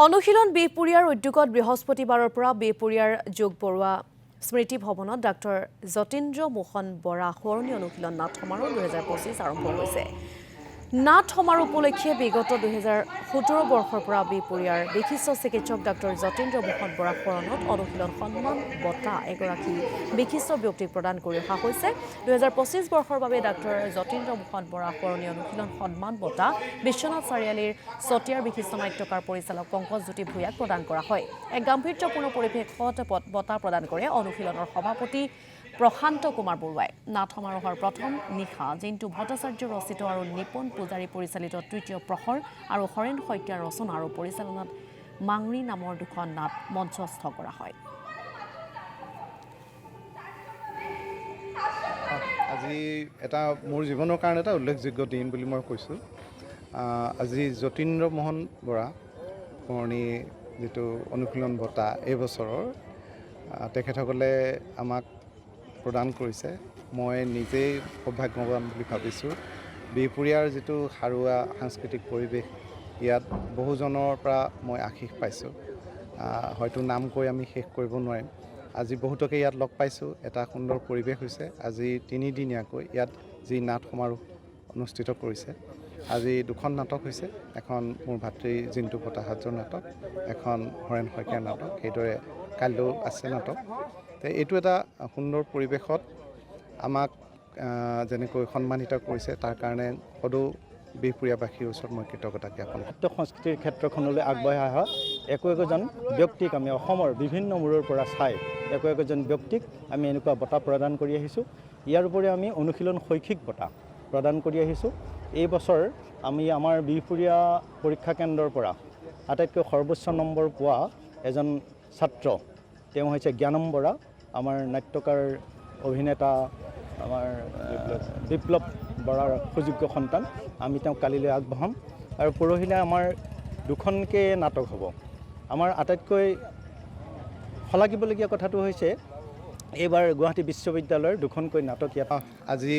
অনুশীলন বিহপুৰীয়াৰ উদ্যোগত বৃহস্পতিবাৰৰ পৰা বিহপুৰীয়াৰ যোগ বৰুৱা স্মৃতি ভৱনত ডাক্তৰ যতীন্দ্ৰ মোহন বৰা সোঁৱৰণী অনুশীলন নাট সমাৰোহ 2025 আৰম্ভ হৈছে। নাট সমাৰোহ উপলক্ষে বিগত 2017 বৰ্ষৰ পৰা বিহপুৰীয়াৰ বিশিষ্ট চিকিৎসক ডাক্তৰ যতীন্দ্ৰ মোহন বৰা সোঁৱৰণত অনুশীলন সন্মান বঁটা এগৰাকী বিশিষ্ট ব্যক্তিক প্ৰদান কৰি অহা হৈছে। 2025 বৰ্ষৰ বাবে ডাক্তৰ যতীন্দ্ৰ মোহন বৰা সোঁৱৰণী অনুশীলন সন্মান বঁটা বিশ্বনাথ চাৰিআলিৰ চতিয়াৰ বিশিষ্ট নাট্যকাৰ পৰিচালক পংকজজ্যোতি ভূঞাক প্ৰদান কৰা হয়। এক গাম্ভীৰ্যপূৰ্ণ পৰিৱেশত বঁটা প্ৰদান কৰে অনুশীলনৰ সভাপতি প্ৰশান্ত কুমাৰ বৰুৱাই। নাট সমাৰোহৰ প্ৰথম নিশা জিন্তু ভট্টাচাৰ্য ৰচিত আৰু নিপুণ পূজাৰী পৰিচালিত তৃতীয় প্ৰহৰ আৰু হৰেণ শইকীয়াৰ ৰচনা আৰু পৰিচালনাত মাংৰি নামৰ দুখন নাট মঞ্চস্থ কৰা হয়। আজি এটা মোৰ জীৱনৰ কাৰণে এটা উল্লেখযোগ্য দিন বুলি মই কৈছোঁ। আজি যতীন্দ্ৰ মোহন বৰা সোঁৱৰণী যিটো অনুশীলন বঁটা এই বছৰৰ তেখেতসকলে আমাক প্ৰদান কৰিছে। মই নিজেই সৌভাগ্যৱান বুলি ভাবিছোঁ। বিহপুৰীয়াৰ যিটো সাৰুৱা সাংস্কৃতিক পৰিৱেশ, ইয়াত বহুজনৰ পৰা মই আশীষ পাইছোঁ। হয়তো নাম কৈ আমি শেষ কৰিব নোৱাৰিম। আজি বহুতকে ইয়াত লগ পাইছোঁ। এটা সুন্দৰ পৰিৱেশ হৈছে। আজি তিনিদিনীয়াকৈ ইয়াত যি নাট সমাৰোহ অনুষ্ঠিত কৰিছে, আজি দুখন নাটক হৈছে। এখন মোৰ ভাতৃ জিন্তু ভট্টাচাৰ্যৰ নাটক, এখন হৰেণ শইকীয়াৰ নাটক, সেইদৰে কাইলৈও আছে নাটক। এইটো এটা সুন্দৰ পৰিৱেশত আমাক যেনেকৈ সন্মানিত কৰিছে, তাৰ কাৰণে সদৌ বিহপুৰীয়াবাসীৰ ওচৰত মই কৃতজ্ঞতা জ্ঞাপন কৰোঁ। নাট্য সংস্কৃতিৰ ক্ষেত্ৰখনলৈ আগবাঢ়ি অহা একোজন ব্যক্তিক আমি অসমৰ বিভিন্ন মূৰৰ পৰা চাই একোজন ব্যক্তিক আমি এনেকুৱা বঁটা প্ৰদান কৰি আহিছোঁ। ইয়াৰ উপৰি আমি অনুশীলন শৈক্ষিক বঁটা প্ৰদান কৰি আহিছোঁ। এই বছৰ আমি আমাৰ বিহপুৰীয়া পৰীক্ষা কেন্দ্ৰৰ পৰা আটাইতকৈ সৰ্বোচ্চ নম্বৰ পোৱা এজন ছাত্ৰ, তেওঁ হৈছে জ্ঞানম বৰা, আমাৰ নাট্যকাৰ অভিনেতা আমাৰ বিপ্লৱ বৰাৰ সুযোগ্য সন্তান। আমি তেওঁক কালিলৈ আগবঢ়াম আৰু পৰহিলৈ আমাৰ দুখনকৈ নাটক হ'ব। আমাৰ আটাইতকৈ শলাগিবলগীয়া কথাটো হৈছে এইবাৰ গুৱাহাটী বিশ্ববিদ্যালয়ৰ দুখনকৈ নাটক ইয়াত আজি